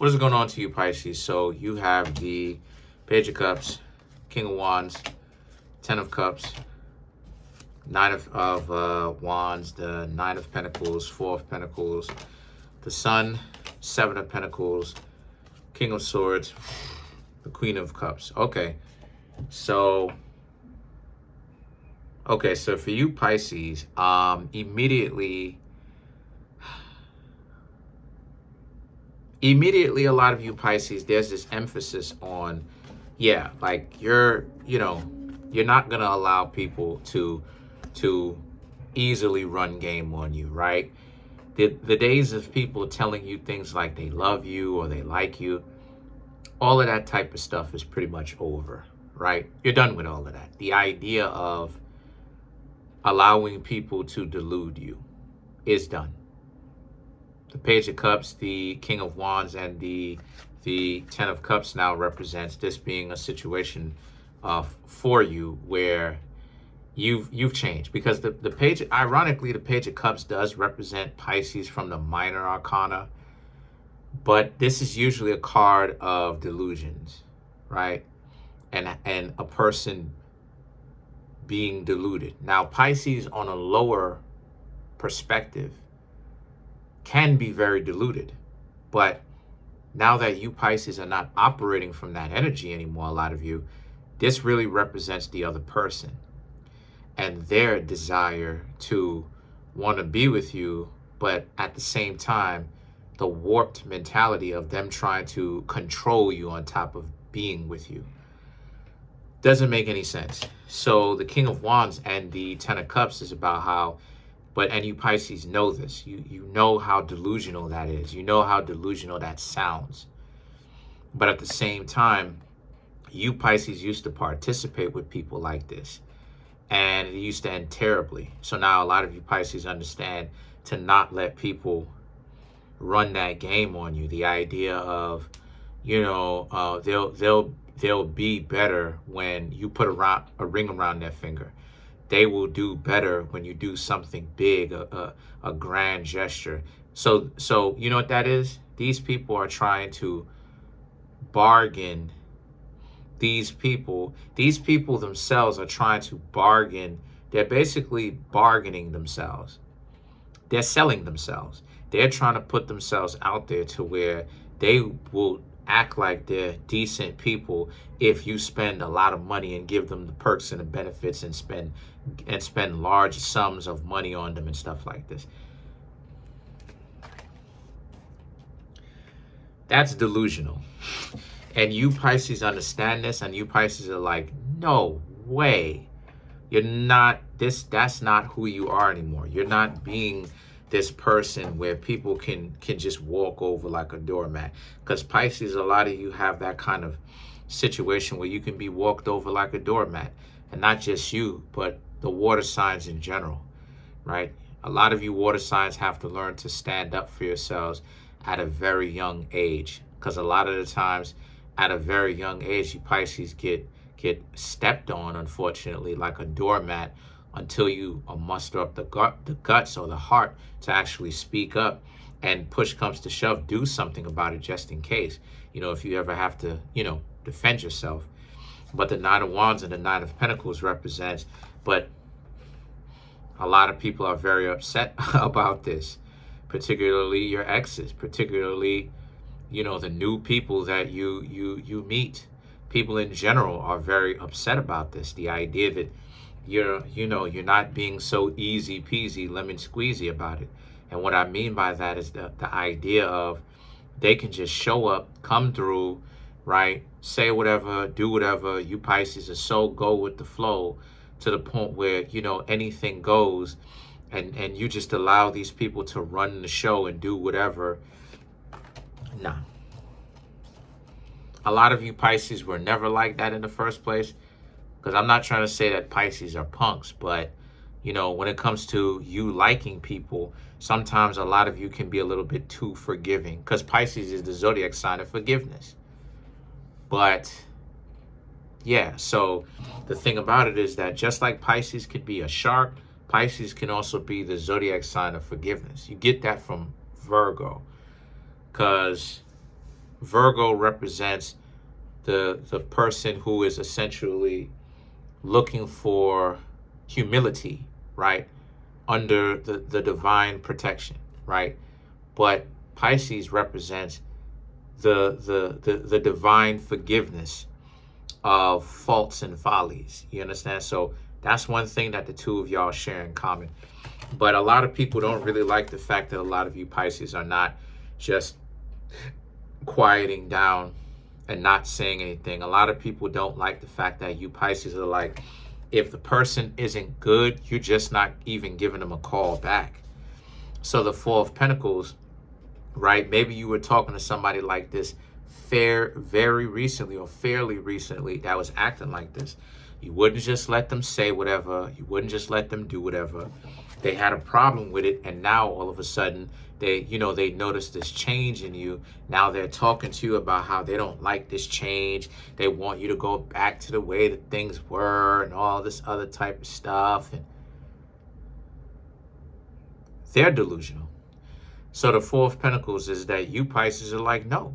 What is going on to you, Pisces? So you have the Page of Cups, King of Wands, Ten of Cups, Nine of Wands, the Nine of Pentacles, Four of Pentacles, the Sun, Seven of Pentacles, King of Swords, the Queen of Cups. So for you, Pisces, immediately a lot of you Pisces, there's this emphasis on, like you're not gonna allow people to easily run game on you, right? The days of people telling you things like they love you or they like you, all of that type of stuff is pretty much over, right? You're done with all of that. The idea of allowing people to delude you is done. The Page of Cups, the King of Wands, and the Ten of Cups now represents this being a situation for you where you've changed, because the page, ironically, the Page of Cups does represent Pisces from the minor arcana, but this is usually a card of delusions, right? And a person being deluded. Now, Pisces on a lower perspective can be very deluded, but now that you Pisces are not operating from that energy anymore, a lot of you, this really represents the other person and their desire to want to be with you, but at the same time, the warped mentality of them trying to control you on top of being with you. Doesn't make any sense. So the King of Wands and the Ten of Cups is about how, and you Pisces know this. You know how delusional that is. You know how delusional that sounds. But at the same time, you Pisces used to participate with people like this, and it used to end terribly. So now a lot of you Pisces understand to not let people run that game on you. The idea of, they'll be better when you put a ring around their finger. They will do better when you do something big, a grand gesture. So you know what that is? These people are trying to bargain. These people themselves are trying to bargain. They're basically bargaining themselves. They're selling themselves. They're trying to put themselves out there to where they will act like they're decent people if you spend a lot of money and give them the perks and the benefits and spend large sums of money on them and stuff like this. That's delusional. And you Pisces understand this, and you Pisces are like, no way. You're not this, that's not who you are anymore. You're not being this person where people can just walk over like a doormat. Because Pisces, a lot of you have that kind of situation where you can be walked over like a doormat. And not just you, but the water signs in general, right? A lot of you water signs have to learn to stand up for yourselves at a very young age. Because a lot of the times, at a very young age, you Pisces get stepped on, unfortunately, like a doormat, until you muster up the guts or the heart to actually speak up, and push comes to shove, do something about it just in case, if you ever have to, defend yourself. But the Nine of Wands and the Nine of Pentacles represents, but a lot of people are very upset about this, particularly your exes, particularly, the new people that you meet. People in general are very upset about this. The idea that you're not being so easy peasy lemon squeezy about it. And what I mean by that is the idea of they can just show up, come through, right? Say whatever, do whatever. You Pisces are so go with the flow to the point where, anything goes, and you just allow these people to run the show and do whatever. Nah. A lot of you Pisces were never like that in the first place. Because I'm not trying to say that Pisces are punks, but, when it comes to you liking people, sometimes a lot of you can be a little bit too forgiving. Because Pisces is the zodiac sign of forgiveness. But, yeah, so the thing about it is that just like Pisces could be a shark, Pisces can also be the zodiac sign of forgiveness. You get that from Virgo. Because Virgo represents the person who is essentially looking for humility, right? Under the divine protection, right? But Pisces represents the divine forgiveness of faults and follies. You understand? So that's one thing that the two of y'all share in common. But a lot of people don't really like the fact that a lot of you Pisces are not just quieting down and not saying anything. A lot of people don't like the fact that you Pisces are like, if the person isn't good, you're just not even giving them a call back. So the Four of Pentacles, right? Maybe you were talking to somebody like this very recently or fairly recently that was acting like this. You wouldn't just let them say whatever. You wouldn't just let them do whatever. They had a problem with it, and now all of a sudden they noticed this change in you. Now they're talking to you about how they don't like this change. They want you to go back to the way that things were and all this other type of stuff. And they're delusional. So the Four of Pentacles is that you Pisces are like, no.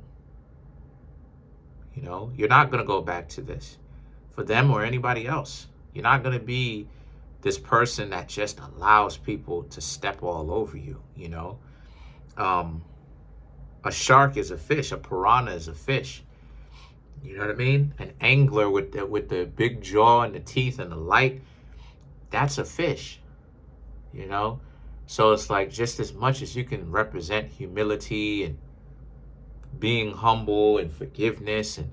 You're not going to go back to this for them or anybody else. You're not going to be this person that just allows people to step all over you, A shark is a fish. A piranha is a fish. You know what I mean? An angler with the big jaw and the teeth and the light, that's a fish, So it's like, just as much as you can represent humility and being humble and forgiveness and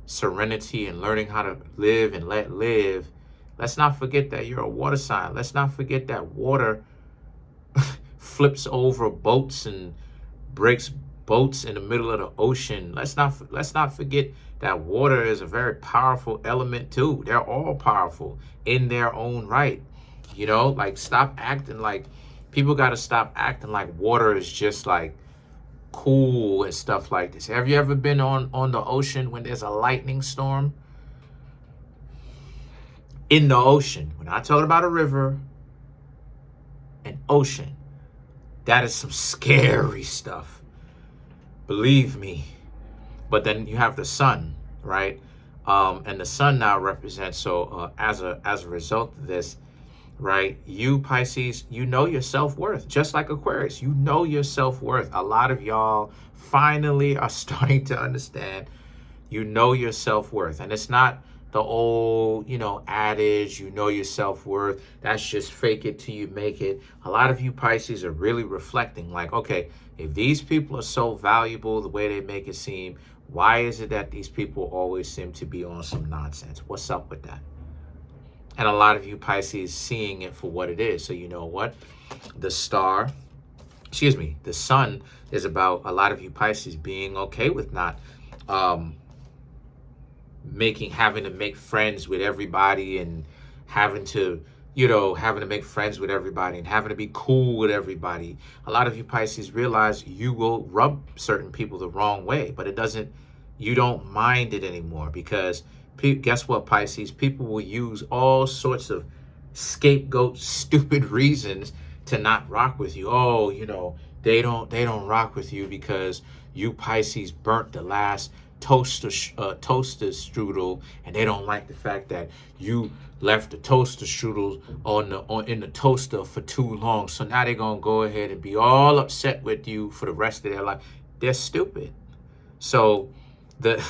serenity and learning how to live and let live, let's not forget that you're a water sign. Let's not forget that water flips over boats and breaks boats in the middle of the ocean. Let's not forget that water is a very powerful element too. They're all powerful in their own right. Like, stop acting like, people got to stop acting like water is just like cool and stuff like this. Have you ever been on the ocean when there's a lightning storm? In the ocean, we're not talking about a river, an ocean, that is some scary stuff, believe me. But then you have the sun, right? And the sun now represents, so as a result of this, right, you Pisces, you know your self-worth, just like Aquarius. You know your self-worth. A lot of y'all finally are starting to understand you know your self-worth. And it's not the old, adage, you know your self-worth. That's just fake it till you make it. A lot of you Pisces are really reflecting like, okay, if these people are so valuable the way they make it seem, why is it that these people always seem to be on some nonsense? What's up with that? And a lot of you Pisces seeing it for what it is. So you know what? The sun is about a lot of you Pisces being okay with not having to make friends with everybody and having to make friends with everybody and having to be cool with everybody. A lot of you Pisces realize you will rub certain people the wrong way, but you don't mind it anymore because guess what, Pisces? People will use all sorts of scapegoat, stupid reasons to not rock with you. Oh, they don't rock with you because you Pisces burnt the last toaster strudel, and they don't like the fact that you left the toaster strudels in the toaster for too long. So now they're gonna go ahead and be all upset with you for the rest of their life. They're stupid. So I'm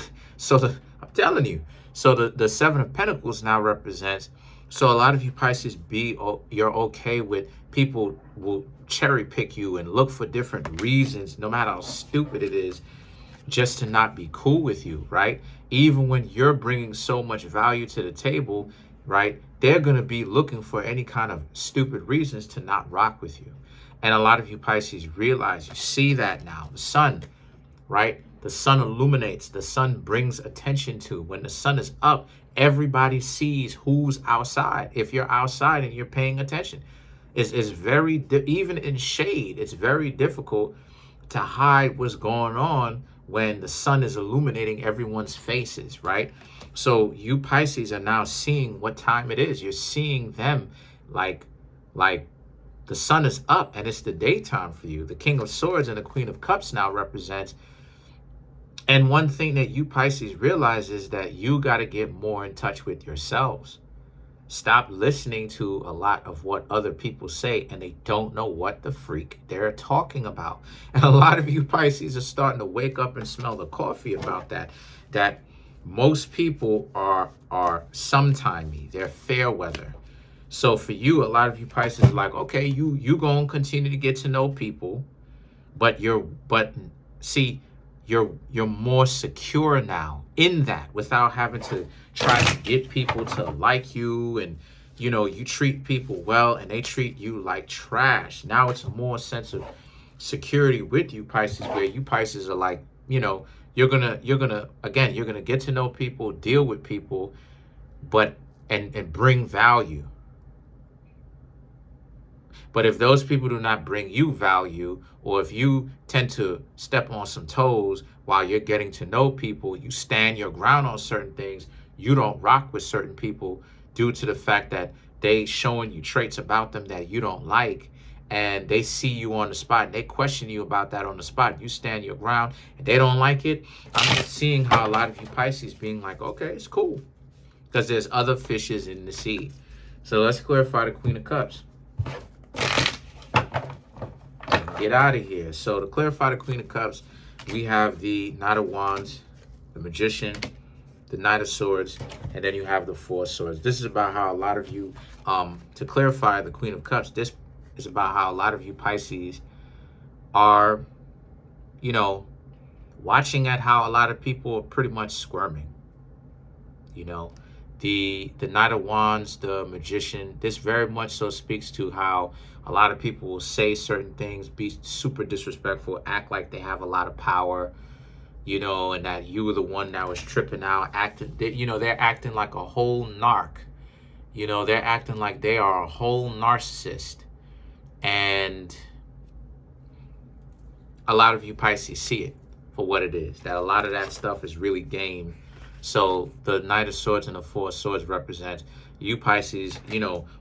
telling you. So the Seven of Pentacles now represents, so a lot of you Pisces you're okay with people will cherry pick you and look for different reasons, no matter how stupid it is, just to not be cool with you, right? Even when you're bringing so much value to the table, right? They're going to be looking for any kind of stupid reasons to not rock with you. And a lot of you Pisces realize, you see that now. The sun, right? The sun illuminates. The sun brings attention to. When the sun is up, everybody sees who's outside. If you're outside and you're paying attention, it's very, even in shade, it's very difficult to hide what's going on when the sun is illuminating everyone's faces, right? So you Pisces are now seeing what time it is. You're seeing them like the sun is up and it's the daytime for you. The King of Swords and the Queen of Cups now represents And one thing that you Pisces realize is that you got to get more in touch with yourselves. Stop listening to a lot of what other people say, and they don't know what the freak they're talking about. And a lot of you Pisces are starting to wake up and smell the coffee about that. That most people are sometimey. They're fair weather. So for you, a lot of you Pisces are like, okay, you gonna continue to get to know people, but see, you're more secure now in that, without having to try to get people to like you, and you treat people well and they treat you like trash. Now it's a more sense of security with you Pisces, where you Pisces are like, you're gonna get to know people, deal with people, but and bring value. But if those people do not bring you value, or if you tend to step on some toes while you're getting to know people, you stand your ground on certain things, you don't rock with certain people due to the fact that they showing you traits about them that you don't like, and they see you on the spot and they question you about that on the spot, you stand your ground and they don't like it. I'm seeing how a lot of you Pisces being like, okay, it's cool, because there's other fishes in the sea. So let's clarify the Queen of Cups. Get out of here. So to clarify the Queen of Cups, we have the Knight of Wands, the Magician, the Knight of Swords, and then you have the Four of Swords. This is about how a lot of you, to clarify the Queen of Cups, this is about how a lot of you Pisces are, watching at how a lot of people are pretty much squirming. The Knight of Wands, the Magician, this very much so speaks to how a lot of people will say certain things, be super disrespectful, act like they have a lot of power, and that you were the one that was tripping out, they're acting like a whole narc. They're acting like they are a whole narcissist. And a lot of you Pisces see it for what it is, that a lot of that stuff is really game. So the Knight of Swords and the Four of Swords represents you Pisces,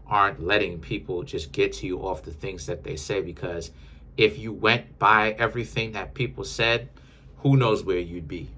aren't letting people just get to you off the things that they say, because if you went by everything that people said, who knows where you'd be.